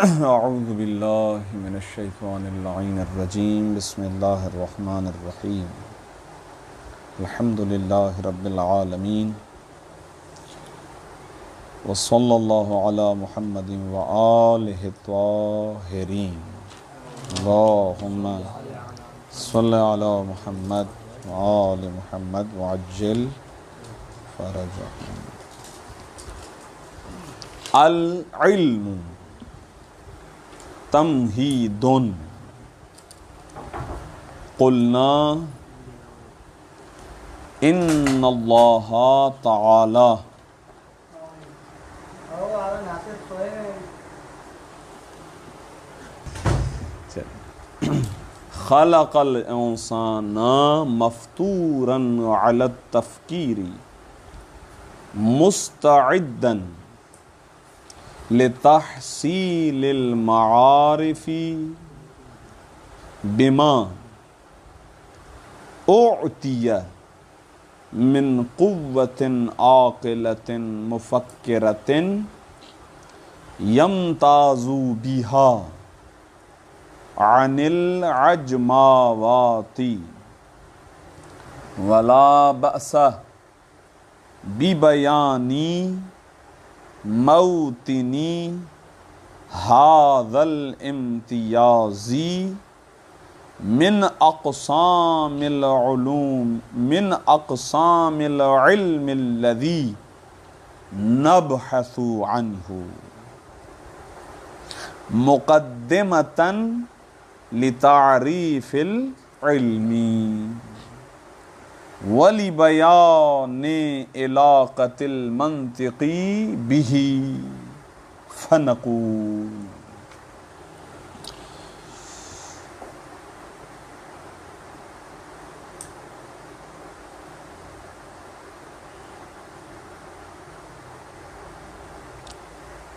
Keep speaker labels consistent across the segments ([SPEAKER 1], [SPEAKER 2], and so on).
[SPEAKER 1] اعوذ باللہ من الشیطان اللعین الرجیم بسم اللہ الرحمن الرحیم الحمد للہ رب العالمین وصلی اللہ علی محمد وآلہ الطاہرین اللہم صلی علی محمد وآل محمد وعجل فرجہم۔ العلم تمہید قلنا ان اللہ تعالی خلق الانسان مفطورا علی التفکیر مستعدا لتحصیل المعارف بما اعطی من قوت عاقلۃ مفکرۃ یمتاز بها عن العجماوات ولا بأس ببیانی موطنی ھذا الامتیاز من اقسام العلم الذی نبحث عنہ مقدمۃ لتعریف العلم وَلِبَيَانِ علاقة المنطق به فنقول۔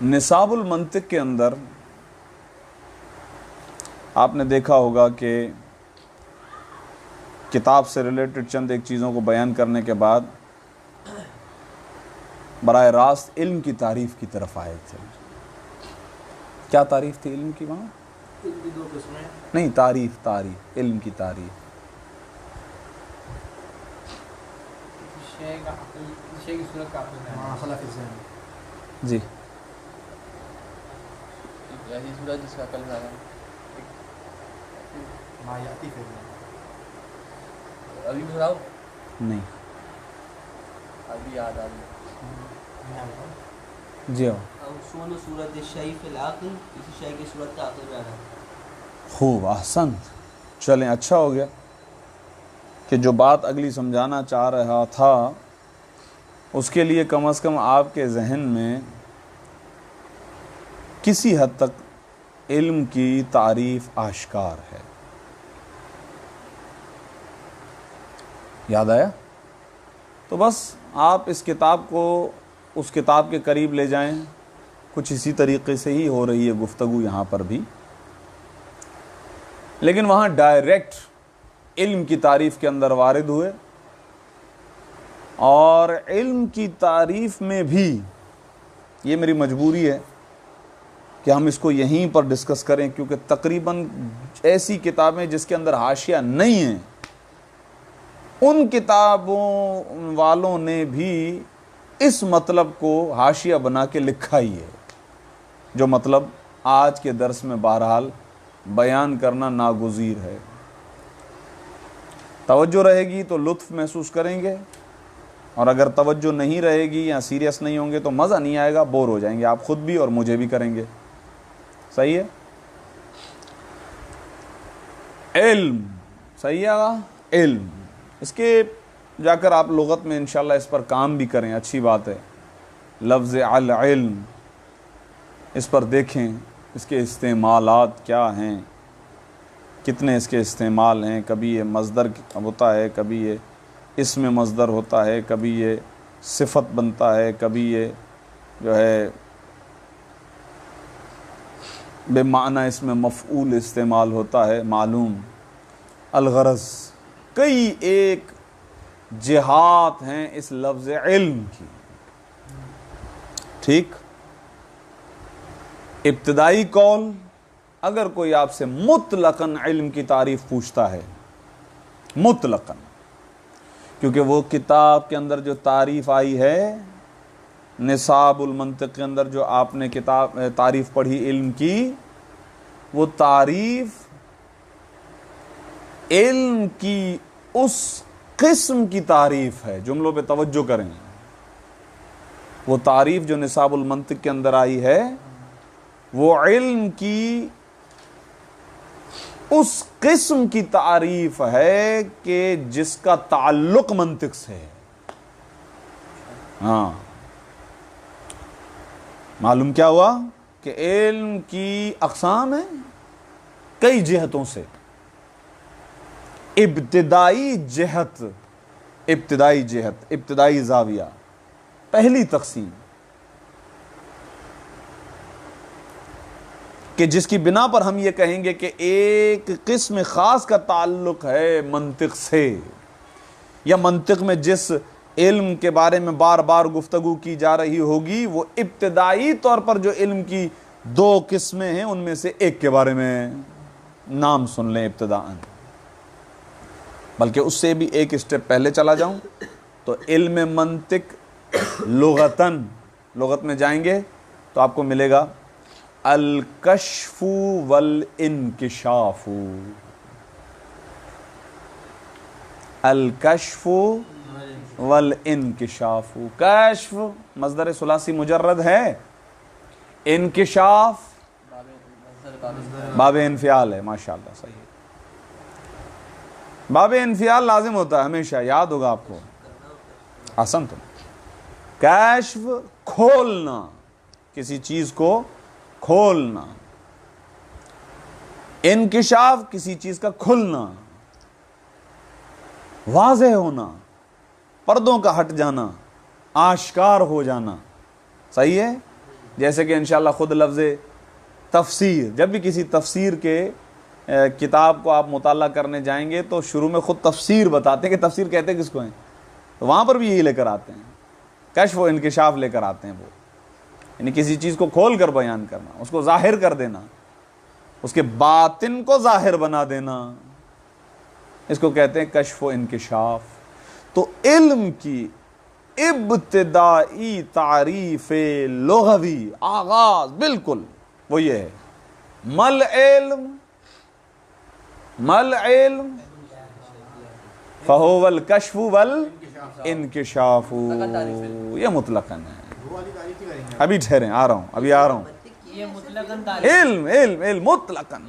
[SPEAKER 1] نصاب المنطق کے اندر آپ نے دیکھا ہوگا کہ کتاب سے ریلیٹڈ چند ایک چیزوں کو بیان کرنے کے بعد براہ راست علم کی تعریف کی طرف آئے تھے۔ کیا تعریف تھی علم کی وہاں؟
[SPEAKER 2] علم کی دو قسمیں
[SPEAKER 1] نہیں، تعریف علم کی تعریف۔
[SPEAKER 2] شے کی صورت کا عقل میں خلق ذہن
[SPEAKER 1] جی،
[SPEAKER 2] ایسی صورت جس کا عقل میں آیا ما یاتی فی ابھی بتاؤ
[SPEAKER 1] نہیں
[SPEAKER 2] ابھی یاد آ گئی
[SPEAKER 1] جی ہاں،
[SPEAKER 2] سون صورت شیء فی العقل، کسی شے کی صورت کا عقل میں آنا۔
[SPEAKER 1] خوب، احسن۔ چلیں، اچھا ہو گیا کہ جو بات اگلی سمجھانا چاہ رہا تھا اس کے لیے کم از کم آپ کے ذہن میں کسی حد تک علم کی تعریف آشکار ہے۔ یاد آیا؟ تو بس آپ اس کتاب کو اس کتاب کے قریب لے جائیں۔ کچھ اسی طریقے سے ہی ہو رہی ہے گفتگو یہاں پر بھی، لیکن وہاں ڈائریکٹ علم کی تعریف کے اندر وارد ہوئے، اور علم کی تعریف میں بھی یہ میری مجبوری ہے کہ ہم اس کو یہیں پر ڈسکس کریں، کیونکہ تقریباً ایسی کتابیں جس کے اندر حاشیہ نہیں ہیں ان کتابوں والوں نے بھی اس مطلب کو حاشیہ بنا کے لکھا ہی ہے، جو مطلب آج کے درس میں بہرحال بیان کرنا ناگزیر ہے۔ توجہ رہے گی تو لطف محسوس کریں گے، اور اگر توجہ نہیں رہے گی یا سیریس نہیں ہوں گے تو مزہ نہیں آئے گا، بور ہو جائیں گے آپ خود بھی اور مجھے بھی کریں گے۔ صحیح ہے؟ علم صحیح ہے گا، علم اس کے جا کر آپ لغت میں انشاءاللہ اس پر کام بھی کریں، اچھی بات ہے۔ لفظ العلم اس پر دیکھیں اس کے استعمالات کیا ہیں، کتنے اس کے استعمال ہیں۔ کبھی یہ مصدر ہوتا ہے، کبھی یہ اسم مصدر ہوتا ہے، کبھی یہ صفت بنتا ہے، کبھی یہ جو ہے بے معنی اس میں مفعول استعمال ہوتا ہے، معلوم الغرض کئی ایک جہات ہیں اس لفظ علم کی، ٹھیک۔ ابتدائی قول، اگر کوئی آپ سے مطلقاً علم کی تعریف پوچھتا ہے، مطلقاً، کیونکہ وہ کتاب کے اندر جو تعریف آئی ہے، نصاب المنطق کے اندر جو آپ نے کتاب تعریف پڑھی علم کی، وہ تعریف علم کی اس قسم کی تعریف ہے، جملوں پہ توجہ کریں، وہ تعریف جو نصاب المنطق کے اندر آئی ہے وہ علم کی اس قسم کی تعریف ہے کہ جس کا تعلق منطق سے ہے۔ ہاں، معلوم کیا ہوا کہ علم کی اقسام ہیں کئی جہتوں سے۔ ابتدائی جہت، ابتدائی زاویہ، پہلی تقسیم کہ جس کی بنا پر ہم یہ کہیں گے کہ ایک قسم خاص کا تعلق ہے منطق سے، یا منطق میں جس علم کے بارے میں بار بار گفتگو کی جا رہی ہوگی وہ ابتدائی طور پر جو علم کی دو قسمیں ہیں ان میں سے ایک کے بارے میں نام سن لیں ابتداءً۔ بلکہ اس سے بھی ایک اسٹیپ پہلے چلا جاؤں تو علم منطق لغتاً، لغت میں جائیں گے تو آپ کو ملے گا الکشف والانکشاف، الکشف والانکشاف۔ کشف مصدر ثلاثی مجرد ہے، انکشاف باب انفعال ہے۔ ماشاءاللہ، صحیح ہے، باب انفعال لازم ہوتا ہے ہمیشہ، یاد ہوگا آپ کو۔ احسنتم۔ کشف کھولنا، کسی چیز کو کھولنا، انکشاف کسی چیز کا کھلنا، واضح ہونا، پردوں کا ہٹ جانا، آشکار ہو جانا، صحیح ہے۔ جیسے کہ انشاءاللہ خود لفظ تفسیر، جب بھی کسی تفسیر کے کتاب کو آپ مطالعہ کرنے جائیں گے تو شروع میں خود تفسیر بتاتے ہیں کہ تفسیر کہتے کس کو ہیں، تو وہاں پر بھی یہی لے کر آتے ہیں، کشف و انکشاف لے کر آتے ہیں وہ، یعنی کسی چیز کو کھول کر بیان کرنا، اس کو ظاہر کر دینا، اس کے باطن کو ظاہر بنا دینا، اس کو کہتے ہیں کشف و انکشاف۔ تو علم کی ابتدائی تعریف لغوی، آغاز بالکل وہ یہ ہے، مل علم فہو الکشف والانکشاف، یہ مطلقاً ہے۔ ابھی ٹھہریں، آ رہا ہوں، ابھی آ رہا ہوں۔ علم مطلقاً،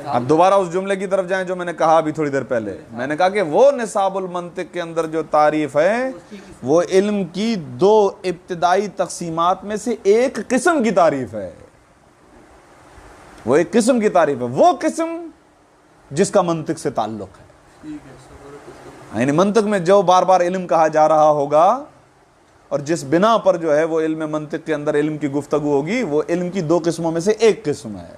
[SPEAKER 1] اب دوبارہ اس جملے کی طرف جائیں جو میں نے کہا ابھی تھوڑی دیر پہلے، میں نے کہا کہ وہ نصاب المنطق کے اندر جو تعریف ہے وہ علم کی دو ابتدائی تقسیمات میں سے ایک قسم کی تعریف ہے، وہ ایک قسم کی تعریف ہے، وہ قسم جس کا منطق سے تعلق ہے، یعنی منطق میں جو بار بار علم کہا جا رہا ہوگا اور جس بنا پر جو ہے وہ علم منطق کے اندر علم کی گفتگو ہوگی، وہ علم کی دو قسموں میں سے ایک قسم ہے۔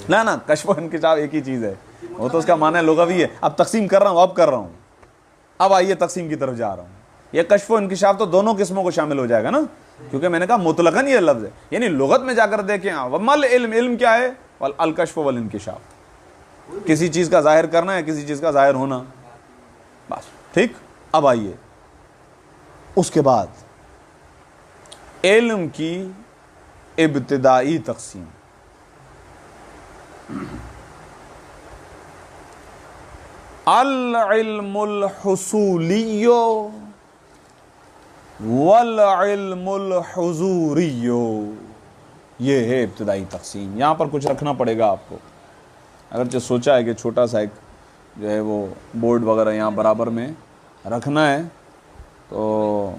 [SPEAKER 1] نا کشف و انکشاف ایک ہی چیز ہے، وہ تو اس کا معنی لغوی ہے۔ اب تقسیم کر رہا ہوں، اب آئیے تقسیم کی طرف جا رہا ہوں۔ یہ کشف و انکشاف تو دونوں قسموں کو شامل ہو جائے گا نا، کیونکہ میں نے کہا مطلقاً یہ لفظ ہے، یعنی لغت میں جا کر دیکھیں ومل علم، علم کیا ہے؟ الکشف والانکشاف، کسی چیز کا ظاہر کرنا ہے، کسی چیز کا ظاہر ہونا، بس ٹھیک۔ اب آئیے اس کے بعد علم کی ابتدائی تقسیم، العلم الحصولی والعلم الحضوری، یہ ہے ابتدائی تقسیم۔ یہاں پر کچھ رکھنا پڑے گا آپ کو، اگرچہ سوچا ہے کہ چھوٹا سا ایک جو ہے وہ بورڈ وغیرہ یہاں برابر میں رکھنا ہے تو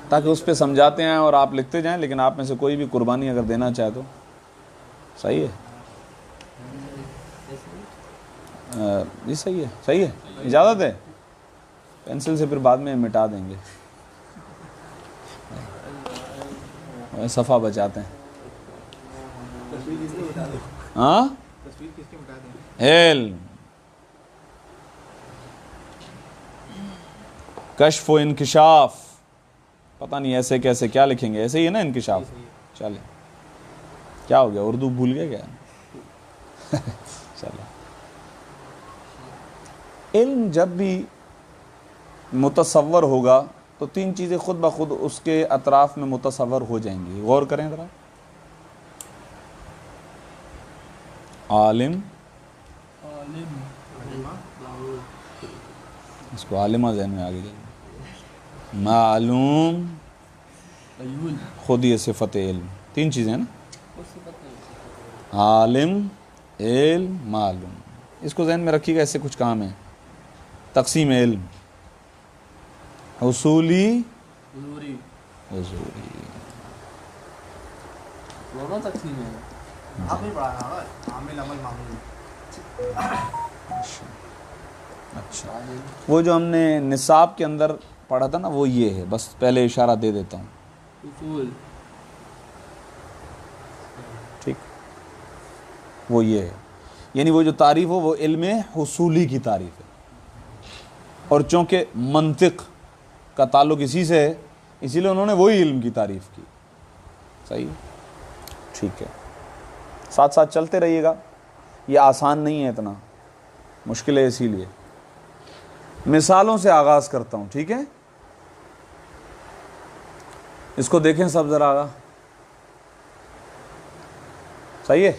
[SPEAKER 1] تاکہ اس پہ سمجھاتے ہیں اور آپ لکھتے جائیں، لیکن آپ میں سے کوئی بھی قربانی اگر دینا چاہے تو صحیح ہے، جی صحیح ہے، اجازت ہے، پینسل سے پھر بعد میں مٹا دیں گے، صفحہ بچاتے ہیں۔ ہاں، علم، کشف و انکشاف، پتہ نہیں ایسے کیسے کیا لکھیں گے، ایسے ہی ہے نا انکشاف، چلے کیا ہو گیا, اردو بھول گیا کیا؟ چلو, علم جب بھی متصور ہوگا تو تین چیزیں خود بخود اس کے اطراف میں متصور ہو جائیں گی. غور کریں ذرا. عالم, اس کو عالمہ ذہن میں آگے جائے. معلوم, خود یہ صفت علم, تین چیزیں ہیں نا, عالم, علم, معلوم. اس کو ذہن میں رکھیے گا, اس سے کچھ کام ہے. تقسیم علم, حصولی, حضوری.
[SPEAKER 2] دونوں تقسیم ہے.
[SPEAKER 3] آپ نہیں پڑھانا ہوگا عامل عمل معمول.
[SPEAKER 1] اچھا, وہ جو ہم نے نصاب کے اندر پڑھا تھا نا, وہ یہ ہے. بس پہلے اشارہ دے دیتا ہوں.
[SPEAKER 2] اصول
[SPEAKER 1] ٹھیک, وہ یہ ہے. یعنی وہ جو تعریف ہو وہ علم حصولی کی تعریف ہے. اور چونکہ منطق کا تعلق اسی سے ہے, اسی لیے انہوں نے وہی علم کی تعریف کی. صحیح, ٹھیک ہے. ساتھ ساتھ چلتے رہیے گا, یہ آسان نہیں ہے, اتنا مشکل ہے. اسی لیے مثالوں سے آغاز کرتا ہوں, ٹھیک ہے. اس کو دیکھیں سب ذرا آگا. صحیح ہے,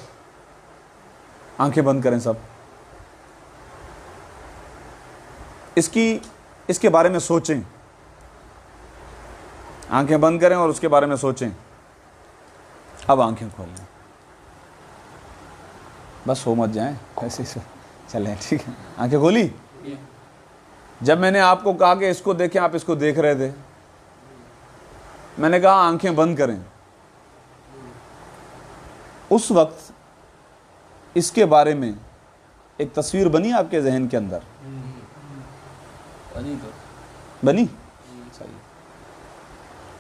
[SPEAKER 1] آنکھیں بند کریں سب. اس کے بارے میں سوچیں. آنکھیں بند کریں اور اس کے بارے میں سوچیں. اب آنکھیں کھول لیں, بس ہو مت جائیں ایسے سے چلیں, ٹھیک ہے. آنکھیں کھولی. جب میں نے آپ کو کہا کہ اس کو دیکھیں, آپ اس کو دیکھ رہے تھے. میں نے کہا آنکھیں بند کریں. اس وقت اس کے بارے میں ایک تصویر بنی آپ کے ذہن کے اندر؟ بنی؟ صحیح,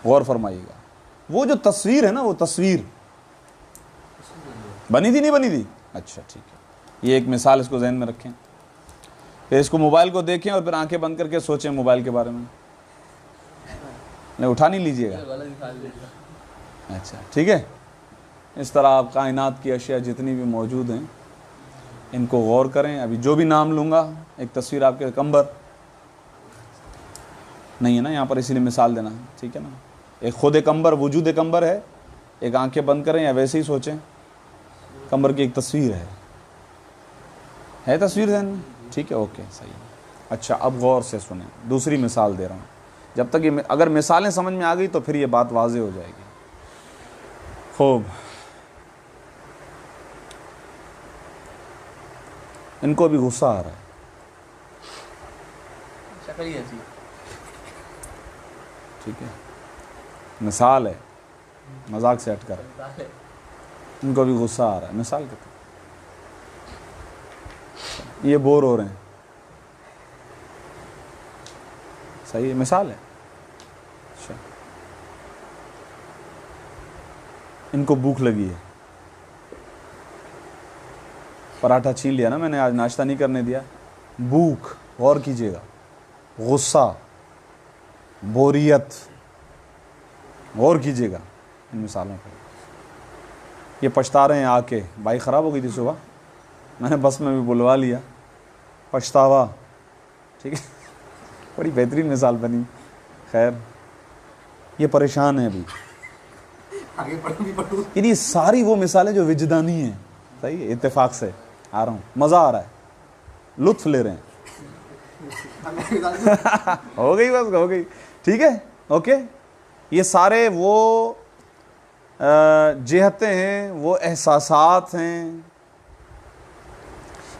[SPEAKER 1] غور فرمائیے گا. وہ جو تصویر ہے نا, وہ تصویر بنی تھی, نہیں بنی تھی؟ اچھا ٹھیک ہے. یہ ایک مثال, اس کو ذہن میں رکھیں. پھر اس کو موبائل کو دیکھیں اور پھر آنکھیں بند کر کے سوچیں موبائل کے بارے میں. نہیں, اٹھا نہیں لیجیے گا. اچھا ٹھیک ہے. اس طرح آپ کائنات کی اشیاء جتنی بھی موجود ہیں ان کو غور کریں. ابھی جو بھی نام لوں گا, ایک تصویر آپ کے کمبر نہیں ہے نا یہاں پر, اسی لیے مثال دینا, ٹھیک ہے نا. ایک خود کمبر, وجود کمبر ہے. ایک آنکھیں بند کریں یا ویسے ہی سوچیں, کمبر کی ایک تصویر ہے تصویر ذہن میں, ٹھیک ہے, اوکے, صحیح. اچھا, اب غور سے سنیں. دوسری مثال دے رہا ہوں. جب تک یہ اگر مثالیں سمجھ میں آ گئی تو پھر یہ بات واضح ہو جائے گی. خوب, ان کو بھی غصہ آ رہا ہے.
[SPEAKER 2] شکل ہی ایسی.
[SPEAKER 1] ٹھیک ہے, مثال ہے, مذاق سے ہٹ کر. ان کو بھی غصہ آ رہا ہے. مثال کے طور یہ بور ہو رہے ہیں. صحیح ہے, مثال ہے. اچھا, ان کو بھوک لگی ہے. پراٹھا چھین لیا نا میں نے, آج ناشتہ نہیں کرنے دیا. بھوک, غور کیجیے گا. غصہ, بوریت, غور کیجیے گا ان مثالوں پر. یہ پچھتا رہے ہیں آ کے, بائک خراب ہو گئی تھی صبح, میں نے بس میں بھی بلوا لیا. پچھتاوا, ٹھیک ہے, بڑی بہترین مثال بنی. خیر, یہ پریشان ہے ابھی.
[SPEAKER 3] آگے پڑھوں بھی پڑھوں.
[SPEAKER 1] یعنی ساری وہ مثالیں جو وجدانی ہیں. صحیح ہے, اتفاق سے آ رہا ہوں, مزہ آ رہا ہے, لطف لے رہے ہیں. ہو گئی, بس ہو گئی, ٹھیک ہے, اوکے. یہ سارے وہ جہتیں ہیں, وہ احساسات ہیں,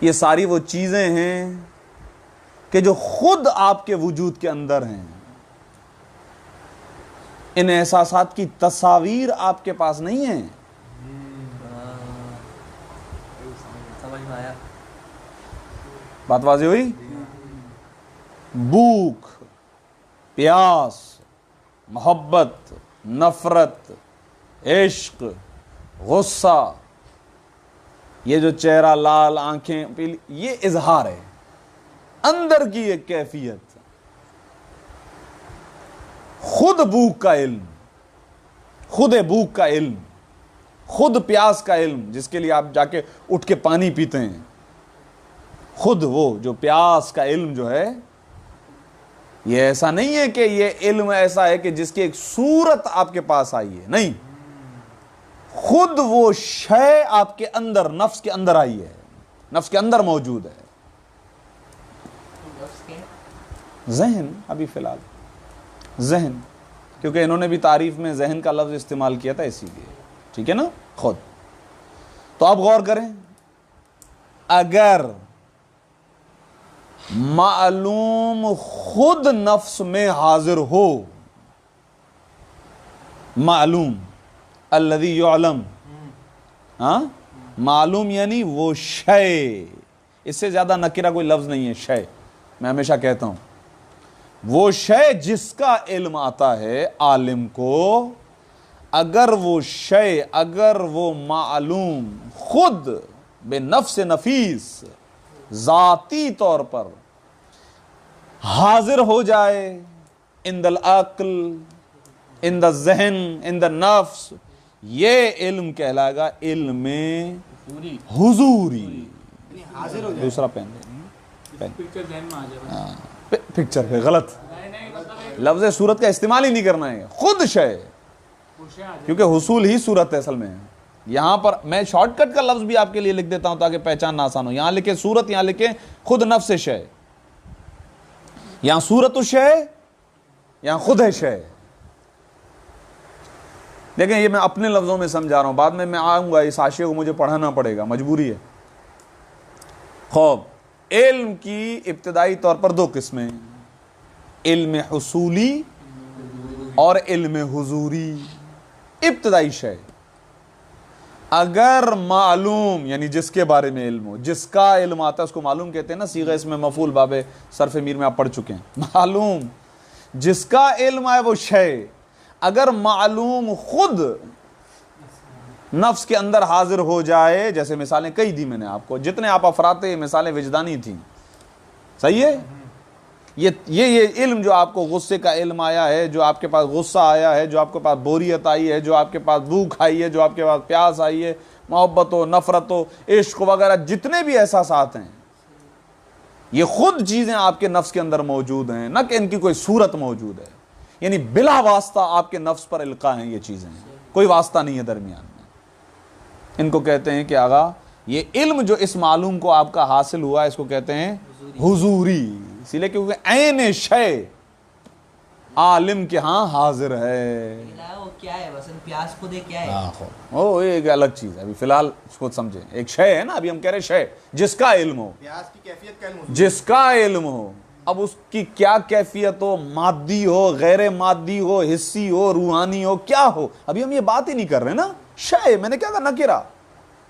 [SPEAKER 1] یہ ساری وہ چیزیں ہیں کہ جو خود آپ کے وجود کے اندر ہیں. ان احساسات کی تصاویر آپ کے پاس نہیں ہیں.
[SPEAKER 2] سمجھ میں آیا.
[SPEAKER 1] بات واضح ہوئی؟ بھوک, پیاس, محبت, نفرت, عشق, غصہ, یہ جو چہرہ لال, آنکھیں پیلی, یہ اظہار ہے اندر کی ایک کیفیت. خود بھوک کا علم, خود بھوک کا علم خود پیاس کا علم جس کے لیے آپ جا کے اٹھ کے پانی پیتے ہیں، خود وہ جو پیاس کا علم جو ہے، یہ ایسا نہیں ہے کہ یہ علم ایسا ہے کہ جس کی ایک صورت آپ کے پاس آئی ہے، نہیں، خود وہ شے آپ کے اندر، نفس کے اندر آئی ہے، نفس کے اندر موجود ہے. ذہن ابھی فی الحال ذہن، کیونکہ انہوں نے بھی تعریف میں ذہن کا لفظ استعمال کیا تھا اسی لیے، ٹھیک ہے نا. خود تو آپ غور کریں، اگر معلوم خود نفس میں حاضر ہو، معلوم الذی یعلم، ہاں، معلوم یعنی وہ شے، اس سے زیادہ نکرہ کوئی لفظ نہیں ہے. شے میں ہمیشہ کہتا ہوں، وہ شے جس کا علم آتا ہے عالم کو، اگر وہ شے، اگر وہ معلوم خود بے نفس نفیس ذاتی طور پر حاضر ہو جائے، عند العقل، عند الذہن، عند النفس، یہ علم کہلائے گا علم حضوری.
[SPEAKER 3] حاضر ہو جائے.
[SPEAKER 1] دوسرا پین
[SPEAKER 2] پکچر ذہن میں آ جائے.
[SPEAKER 1] پکچر پہ غلط لفظ صورت کا استعمال ہی نہیں کرنا ہے، خود شے، کیونکہ حصول ہی صورت ہے اصل میں. یہاں پر میں شارٹ کٹ کا لفظ بھی آپ کے لیے لکھ دیتا ہوں تاکہ پہچاننا آسان ہو. یہاں لکھے صورت، یہاں لکھے خود نفس شے، یہاں صورت شے، یہاں خود ہے شے. دیکھیں یہ میں اپنے لفظوں میں سمجھا رہا ہوں، بعد میں آؤں گا اس حاشیے کو مجھے پڑھانا پڑے گا، مجبوری ہے. خوب، علم کی ابتدائی طور پر دو قسمیں، علم حصولی اور علم حضوری. ابتدائی شے، اگر معلوم یعنی جس کے بارے میں علم ہو، جس کا علم آتا ہے اس کو معلوم کہتے ہیں نا. صیغہ اس میں مفعول باب صرف میر میں آپ پڑھ چکے ہیں. معلوم جس کا علم آئے وہ شے، اگر معلوم خود نفس کے اندر حاضر ہو جائے، جیسے مثالیں کئی دی میں نے آپ کو، جتنے آپ افراد تھے یہ مثالیں وجدانی تھیں، صحیح ہے. یہ علم جو آپ کو غصے کا علم آیا ہے، جو آپ کے پاس غصہ آیا ہے، جو آپ کے پاس بوریت آئی ہے، جو آپ کے پاس بھوک آئی ہے، جو آپ کے پاس پیاس آئی ہے، محبت ہو، نفرت ہو، عشق وغیرہ جتنے بھی احساسات ہیں، یہ خود چیزیں آپ کے نفس کے اندر موجود ہیں، نہ کہ ان کی کوئی صورت موجود ہے. یعنی بلا واسطہ آپ کے نفس پر القاء ہیں یہ چیزیں، کوئی واسطہ نہیں ہے درمیان میں. ان کو کہتے ہیں کہ آغا یہ علم جو اس معلوم کو آپ کا حاصل ہوا ہے اس کو کہتے ہیں حضوری. اسی لیے کیونکہ عین شے عالم کے ہاں حاضر ہے.
[SPEAKER 4] وہ کیا ہے وسن پیاس خود کیا ہے؟
[SPEAKER 1] وہ ایک الگ چیز ہے، ابھی فی الحال اس کو سمجھیں. ایک شے ہے نا، ابھی ہم کہہ رہے شے جس کا علم ہو،
[SPEAKER 3] پیاس کی کیفیت کا علم.
[SPEAKER 1] جس کا علم ہو. اب اس کی کیا کیفیت ہو، مادی ہو، غیر مادی ہو، حسی ہو، روحانی ہو، کیا ہو، ابھی ہم یہ بات ہی نہیں کر رہے نا. شے میں نے کیا کہا، نکرہ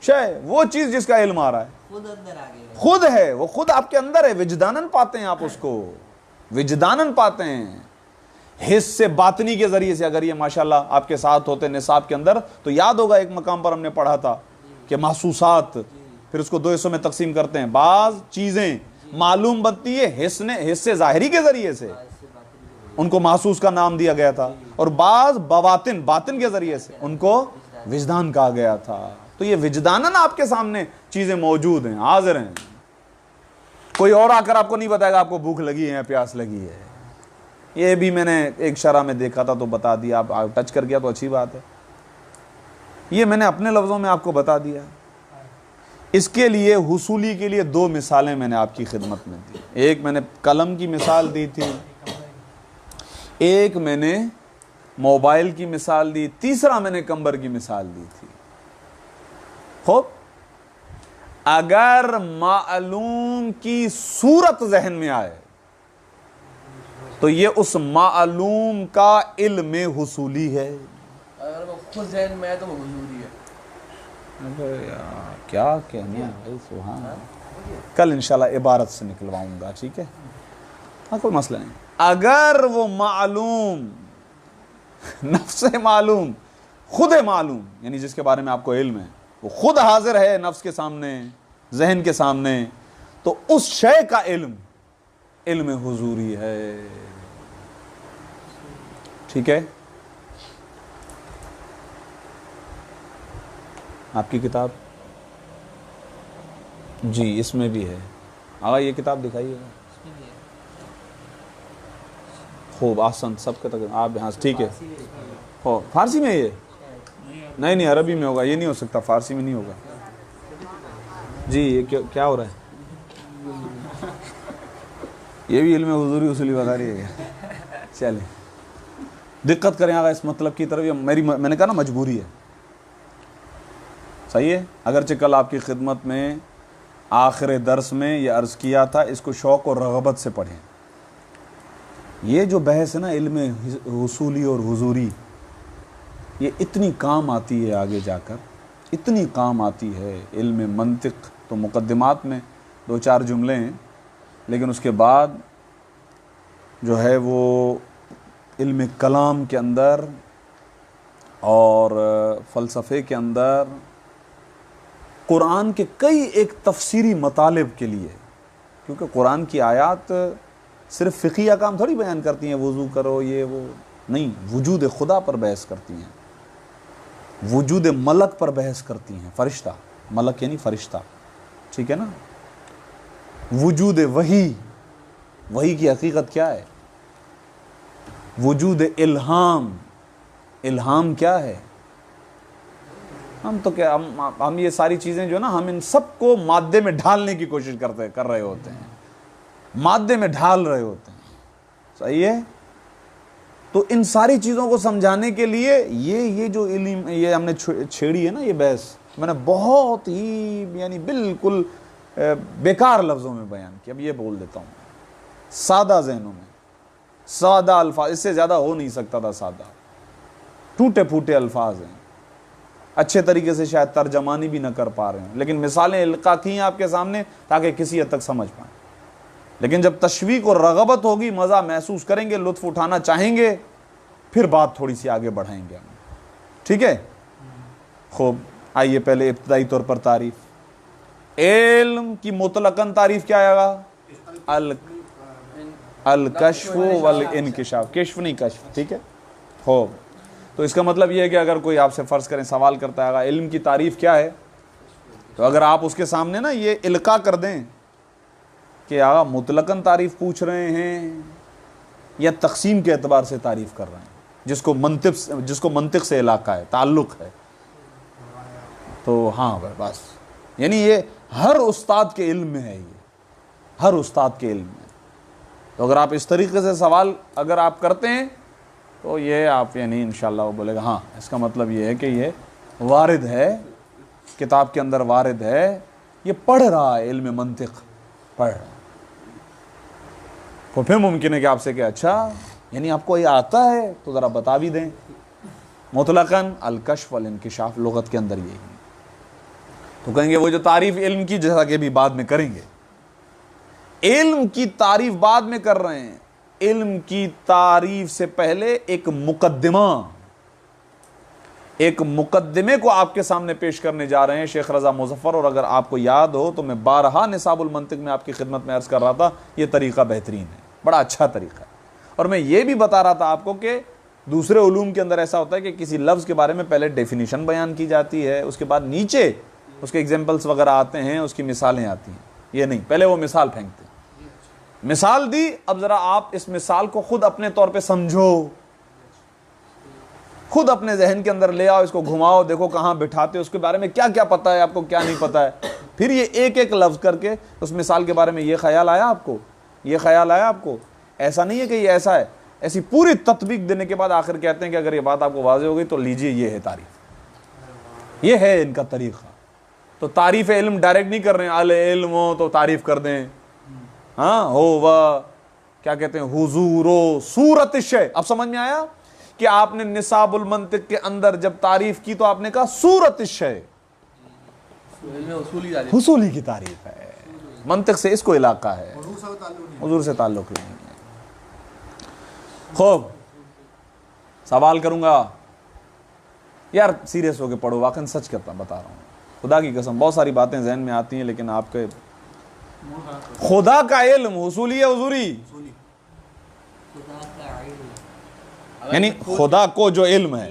[SPEAKER 1] شے، وہ چیز جس کا علم آ رہا ہے،
[SPEAKER 4] خود اندر آ گئے،
[SPEAKER 1] خود ہے، وہ خود آپ کے اندر ہے. وجدانن پاتے ہیں آپ اس کو، وجدانن پاتے ہیں، حس سے، باطنی کے ذریعے سے. اگر یہ ماشاءاللہ آپ کے ساتھ ہوتے نصاب کے اندر تو یاد ہوگا ایک مقام پر ہم نے پڑھا تھا کہ محسوسات، پھر اس کو دو حصوں میں تقسیم کرتے ہیں. بعض چیزیں معلوم بنتی ہے حس سے ظاہری کے ذریعے سے، ان کو محسوس کا نام دیا گیا تھا، اور بعض بواطن، باطن کے ذریعے سے، ان کو وجدان کہا گیا تھا. تو یہ وجدانن آپ کے سامنے چیزیں موجود ہیں، حاضر ہیں. کوئی اور آ کر آپ کو نہیں بتائے گا آپ کو بھوک لگی ہے، پیاس لگی ہے. یہ بھی میں نے ایک شرح میں دیکھا تھا تو بتا دیا، آپ ٹچ کر گیا تو اچھی بات ہے. یہ میں نے اپنے لفظوں میں آپ کو بتا دیا. اس کے لیے حصولی کے لیے دو مثالیں میں نے آپ کی خدمت میں دی. ایک میں نے قلم کی مثال دی تھی، ایک میں نے موبائل کی مثال دی، تیسرا میں نے کمبر کی مثال دی تھی. خوب، اگر معلوم کی صورت ذہن میں آئے تو یہ اس معلوم کا علم حصولی ہے.
[SPEAKER 2] اگر وہ خود ذہن میں ہے تو وہ حضوری ہے.
[SPEAKER 1] کیا کہنا ہے، سبحان. کل انشاءاللہ عبارت سے نکلواؤں گا، ٹھیک ہے، ہاں کوئی مسئلہ نہیں. اگر وہ معلوم، نفس معلوم، خود معلوم یعنی جس کے بارے میں آپ کو علم ہے، وہ خود حاضر ہے نفس کے سامنے، ذہن کے سامنے، تو اس شے کا علم علم حضوری ہے. ٹھیک ہے. آپ کی کتاب جی اس میں بھی ہے. آگا یہ کتاب دکھائیے گا. خوب احسن سب کا تک آپ یہاں ٹھیک ہے. ہو فارسی میں یہ نہیں عربی میں ہوگا. یہ نہیں ہو سکتا, فارسی میں نہیں ہوگا. جی یہ کیا ہو رہا ہے؟ یہ بھی علم حضوری اصولی بتا رہی ہے. چلیں دقت کریں آگا اس مطلب کی طرف. میں نے کہا نا مجبوری ہے. صحیح ہے. اگرچہ کل آپ کی خدمت میں آخر درس میں یہ عرض کیا تھا اس کو شوق اور رغبت سے پڑھیں. یہ جو بحث ہے نا علم حصولی اور حضوری, یہ اتنی کام آتی ہے آگے جا کر, اتنی کام آتی ہے. علم منطق تو مقدمات میں 2-4 جملے ہیں, لیکن اس کے بعد جو ہے وہ علم کلام کے اندر اور فلسفے کے اندر قرآن کے کئی ایک تفسیری مطالب کے لیے, کیونکہ قرآن کی آیات صرف فقہی احکام تھوڑی بیان کرتی ہیں, وضو کرو یہ وہ نہیں, وجود خدا پر بحث کرتی ہیں, وجود ملک پر بحث کرتی ہیں. فرشتہ, ملک یعنی فرشتہ, ٹھیک ہے نا. وجود وحی, وحی کی حقیقت کیا ہے. وجود الہام, الہام کیا ہے. ہم تو کیا ہم یہ ساری چیزیں جو نا ہم ان سب کو مادے میں ڈھالنے کی کوشش کر رہے ہوتے ہیں, مادے میں ڈھال رہے ہوتے ہیں. صحیح ہے. تو ان ساری چیزوں کو سمجھانے کے لیے یہ جو علم یہ ہم نے چھیڑی ہے نا یہ بحث, میں نے بہت ہی یعنی بالکل بیکار لفظوں میں بیان کیا. اب یہ بول دیتا ہوں سادہ ذہنوں میں, سادہ الفاظ, اس سے زیادہ ہو نہیں سکتا تھا. سادہ ٹوٹے پھوٹے الفاظ ہیں, اچھے طریقے سے شاید ترجمانی بھی نہ کر پا رہے ہیں, لیکن مثالیں القاء کی ہیں آپ کے سامنے تاکہ کسی حد تک سمجھ پائیں. لیکن جب تشویق اور رغبت ہوگی, مزہ محسوس کریں گے, لطف اٹھانا چاہیں گے, پھر بات تھوڑی سی آگے بڑھائیں گے ہم. ٹھیک ہے. خوب آئیے پہلے ابتدائی طور پر تعریف. علم کی مطلقاً تعریف کیا آئے گا؟ الکشف والانکشاف. کشف نہیں کشف. ٹھیک ہے. خوب تو اس کا مطلب یہ ہے کہ اگر کوئی آپ سے فرض کریں سوال کرتا ہے علم کی تعریف کیا ہے, تو اگر آپ اس کے سامنے نا یہ القاء کر دیں کہ آقا مطلقاً تعریف پوچھ رہے ہیں یا تقسیم کے اعتبار سے تعریف کر رہے ہیں, جس کو منطق سے علاقہ ہے, تعلق ہے, تو ہاں بس یعنی یہ ہر استاد کے علم میں ہے. یہ ہر استاد کے علم میں. تو اگر آپ اس طریقے سے سوال اگر آپ کرتے ہیں تو یہ آپ یعنی انشاءاللہ وہ بولے گا ہاں اس کا مطلب یہ ہے کہ یہ وارد ہے, کتاب کے اندر وارد ہے, یہ پڑھ رہا ہے, علم منطق پڑھ رہا ہے. تو پھر ممکن ہے کہ آپ سے کہ اچھا یعنی آپ کو یہ آتا ہے تو ذرا بتا بھی دیں. مطلقاً الکشف والانکشاف لغت کے اندر یہی. تو کہیں گے وہ جو تعریف علم کی جیسا کہ بھی بعد میں کریں گے, علم کی تعریف بعد میں کر رہے ہیں. علم کی تعریف سے پہلے ایک مقدمے کو آپ کے سامنے پیش کرنے جا رہے ہیں شیخ رضا مظفر. اور اگر آپ کو یاد ہو تو میں بارہا نصاب المنطق میں آپ کی خدمت میں عرض کر رہا تھا یہ طریقہ بہترین ہے, بڑا اچھا طریقہ ہے. اور میں یہ بھی بتا رہا تھا آپ کو کہ دوسرے علوم کے اندر ایسا ہوتا ہے کہ کسی لفظ کے بارے میں پہلے ڈیفینیشن بیان کی جاتی ہے, اس کے بعد نیچے اس کے ایگزامپلس وغیرہ آتے ہیں, اس کی مثالیں آتی ہیں. یہ نہیں, پہلے وہ مثال پھینکتے ہیں. مثال دی, اب ذرا آپ اس مثال کو خود اپنے طور پہ سمجھو, خود اپنے ذہن کے اندر لے آؤ, اس کو گھماؤ, دیکھو کہاں بٹھاتے, اس کے بارے میں کیا کیا پتا ہے آپ کو, کیا نہیں پتا ہے. پھر یہ ایک ایک لفظ کر کے اس مثال کے بارے میں یہ خیال آیا آپ کو, یہ خیال آیا آپ کو. ایسا نہیں ہے کہ یہ ایسا ہے, ایسی پوری تطبیق دینے کے بعد آخر کہتے ہیں کہ اگر یہ بات آپ کو واضح ہو گئی تو لیجئے یہ ہے تعریف, یہ ہے ان کا طریقہ. تو تعریف علم ڈائریکٹ نہیں کر رہے ہیں, العلم ہو تو تعریف کر دیں, ہاں ہو وہ کیا کہتے ہیں حضور و صورت الشیء. اب سمجھ میں آیا کہ آپ نے نصاب المنطق کے اندر جب تعریف کی تو آپ نے کہا صورت الشیء, حصولی کی تعریف ہے, منطق سے اس کو علاقہ ہے, حضور سے تعلق نہیں ہے. خوب سوال کروں گا یار, سیریس ہو کے پڑھو, واقعا سچ کرتا بتا رہا ہوں, خدا کی قسم بہت ساری باتیں ذہن میں آتی ہیں لیکن آپ کے خدا کا علم حصولی ہے حضوری, یعنی خدا کو جو علم ہے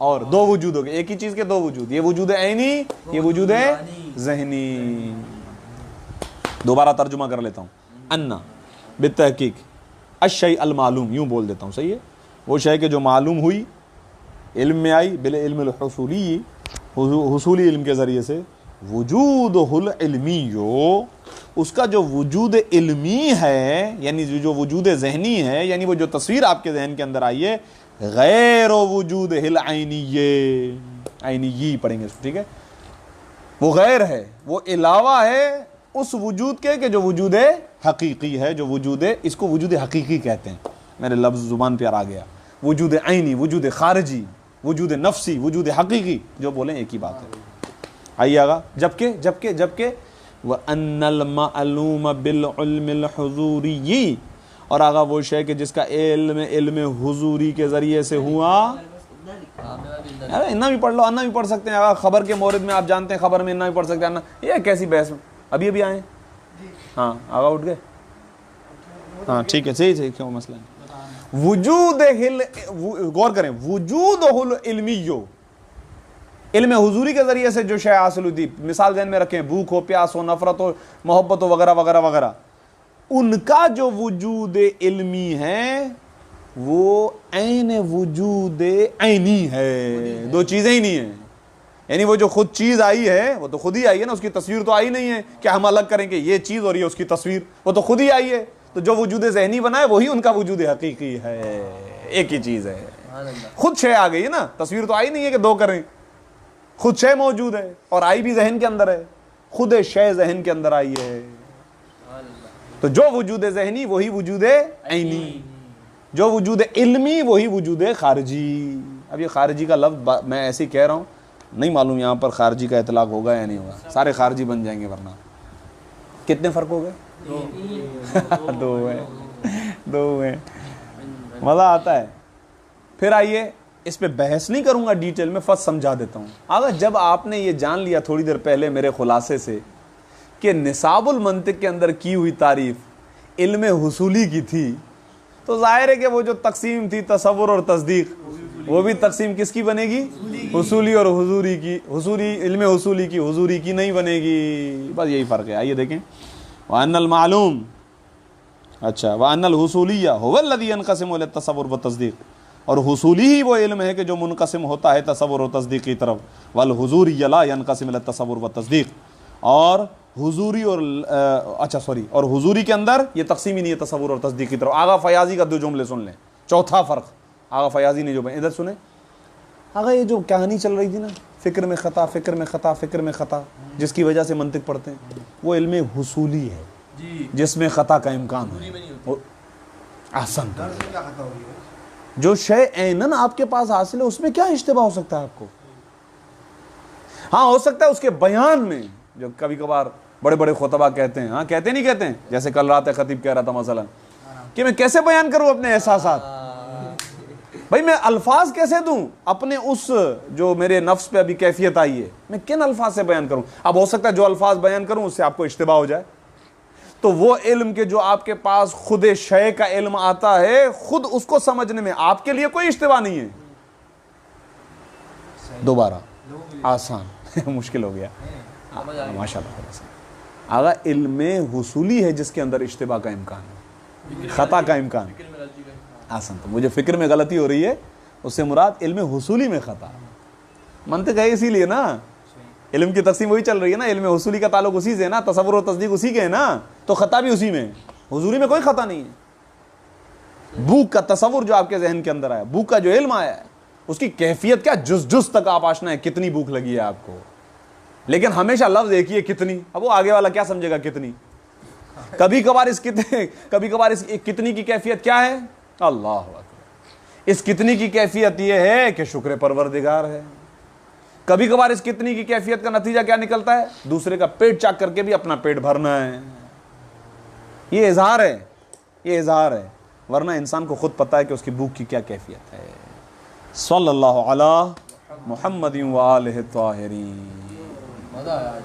[SPEAKER 1] اور دو وجود ہو گئے، ایک ہی چیز کے دو وجود، یہ وجود عینی، یہ وجود ذہنی. دوبارہ ترجمہ کر لیتا ہوں. انا بالتحقیق الشیء المعلوم، یوں بول دیتا ہوں، صحیح ہے، وہ شے کہ جو معلوم ہوئی، علم میں آئی، بالعلم الحصولی، حصولی علم کے ذریعے سے، وجودہ العلمی، اس کا جو وجود علمی ہے، یعنی جو وجود ذہنی ہے، یعنی وہ جو تصویر آپ کے ذہن کے اندر آئی ہے، غیر وجود العینی، عینی پڑھیں گے اس کو، ٹھیک ہے، وہ غیر ہے، وہ علاوہ ہے اس وجود کے کہ جو وجود حقیقی ہے، جو وجود، اس کو وجود حقیقی کہتے ہیں، میرے لفظ زبان پہ آ گیا، وجود عینی، وجود خارجی، وجود نفسی، وجود حقیقی، جو بولیں ایک ہی بات ہے. آئیے آگا. جبکہ وَأَنَّ الْمَعْلُومَ بِالْعِلْمِ الْحُضُورِيِّ، اور آگا وہ شے کہ جس کا علم حضوری کے ذریعے سے ہوا. انہا بھی پڑھ لو، انہا بھی پڑھ سکتے ہیں. آگا خبر کے مورد میں آپ جانتے ہیں، خبر میں انہا بھی پڑھ سکتے ہیں. یہ کیسی بحث میں ابھی آئے. ہاں آگا اٹھ گئے. ہاں ٹھیک ہے، صحیح کیوں مسئلہ ہے. وجود غور کریں، وجود علمیو، علم حضوری کے ذریعے سے جو شے حاصل ہوئی تھی، مثال ذہن میں رکھیں، بھوک ہو، پیاس ہو، نفرت ہو، محبت ہو، وغیرہ وغیرہ وغیرہ، ان کا جو وجود علمی ہے وہ عین وجود عینی ہے. دو چیزیں ہی نہیں ہیں، یعنی وہ جو خود چیز آئی ہے وہ تو خود ہی آئی ہے نا، اس کی تصویر تو آئی نہیں ہے کہ ہم الگ کریں کہ یہ چیز اور یہ اس کی تصویر، وہ تو خود ہی آئی ہے. تو جو وجود ذہنی بنا ہے وہی ان کا وجود حقیقی ہے، ایک ہی چیز ہے. خود شے آ گئی ہے نا، تصویر تو آئی نہیں ہے کہ دو کریں، خود شے موجود ہے اور آئی بھی ذہن کے اندر ہے، خود شے ذہن کے اندر آئی ہے. تو جو وجود ذہنی وہی وجود عینی، جو وجود علمی وہی وجود خارجی. اب یہ خارجی کا لفظ میں ایسے ہی کہہ رہا ہوں، نہیں معلوم یہاں پر خارجی کا اطلاق ہوگا یا نہیں ہوگا. سارے خارجی بن جائیں گے ورنہ. کتنے فرق ہو گئے؟ دو ہیں. مزہ آتا ہے. پھر آئیے، اس پہ بحث نہیں کروں گا ڈیٹیل میں، فرسٹ سمجھا دیتا ہوں. آگا جب آپ نے یہ جان لیا تھوڑی دیر پہلے میرے خلاصے سے کہ نصاب المنطق کے اندر کی ہوئی تعریف علم حصولی کی تھی، تو ظاہر ہے کہ وہ جو تقسیم تھی تصور اور تصدیق، وہ بھی تقسیم کس کی بنے گی؟ حصولی اور حضوری کی. حصولی، علم حصولی کی، حضوری کی نہیں بنے گی. بس یہی فرق ہے. آئیے دیکھیں، وَأَنَّ الْمَعْلُومَ، اچھا، وَأَنَّ الْحُصُولِيَّ هُوَ الَّذِي يَنْقَسِمُ إِلَى التَّصَوُّرِ وَالتَّصْدِيقِ، اور حصولی ہی وہ علم ہے کہ جو منقسم ہوتا ہے تصور و تصدیق کی طرف. وَالْحُضُورِيَّ لَا يَنْقَسِمُ إِلَى التَّصَوُّرِ وَالتَّصْدِيقِ، اور حضوری اور اور حضوری کے اندر یہ تقسیم ہی نہیں ہے تصور اور تصدیق کی طرف. آغا فیاضی کا دو جملے سن لیں، چوتھا فرق آغا فیاضی نے جو ادھر سنیں. آغا یہ جو کہانی چل رہی تھی نا، فکر میں خطا، فکر میں خطا، فکر میں خطا، جس کی وجہ سے منطق پڑھتے ہیں، وہ علم حصولی ہے جس میں خطا کا امکان ہے. احسن. جو شے عیناً آپ کے پاس حاصل ہے اس میں کیا اشتباہ ہو سکتا ہے آپ کو؟ ہاں ہو سکتا ہے اس کے بیان میں، جو کبھی کبھار بڑے بڑے خطبہ کہتے ہیں، ہاں کہتے نہیں کہتے ہیں، جیسے کل رات خطیب کہہ رہا تھا مثلا کہ میں کیسے بیان کروں اپنے احساسات، بھائی میں الفاظ کیسے دوں اپنے اس جو میرے نفس پہ ابھی کیفیت آئی ہے، میں کن الفاظ سے بیان کروں؟ اب ہو سکتا ہے جو الفاظ بیان کروں اس سے آپ کو اشتباہ ہو جائے. تو وہ علم کے جو آپ کے پاس خود شے کا علم آتا ہے، خود اس کو سمجھنے میں آپ کے لیے کوئی اشتباہ نہیں ہے. دوبارہ آسان مشکل ہو گیا ماشاء اللہ. آگا علم حصولی ہے جس کے اندر اشتباہ کا امکان ہے، خطا کا امکان. آسان. تو مجھے فکر میں غلطی ہو رہی ہے، اس سے مراد علم حصولی میں خطا. منطق ہے اسی لیے نا، علم کی تقسیم وہی چل رہی ہے نا، علم حصولی کا تعلق اسی سے ہے نا، تصور و تصدیق اسی کے ہے نا، تو خطا بھی اسی میں ہے. حضوری میں کوئی خطا نہیں ہے. بھوک کا تصور جو آپ کے ذہن کے اندر آیا، بھوک کا جو علم آیا ہے، اس کی کیفیت کیا جز تک آپ آشنا ہے، کتنی بھوک لگی ہے آپ کو، لیکن ہمیشہ لفظ ایک ہی ہے کتنی. اب وہ آگے والا کیا سمجھے گا کتنی؟ کبھی کبھار اس کتنی کی کیفیت کیا ہے؟ اللہ اکبر. اس کتنی کی کیفیت یہ ہے کہ شکر پروردگار ہے. کبھی کبھار اس کتنی کی کیفیت کا نتیجہ کیا نکلتا ہے؟ دوسرے کا پیٹ چاک کر کے بھی اپنا پیٹ بھرنا ہے. یہ اظہار ہے، یہ اظہار ہے، ورنہ انسان کو خود پتا ہے کہ اس کی بھوک کی کیا کیفیت ہے. صلی اللہ علی محمد و آلہ الطاہرین.
[SPEAKER 2] مزہ آیا.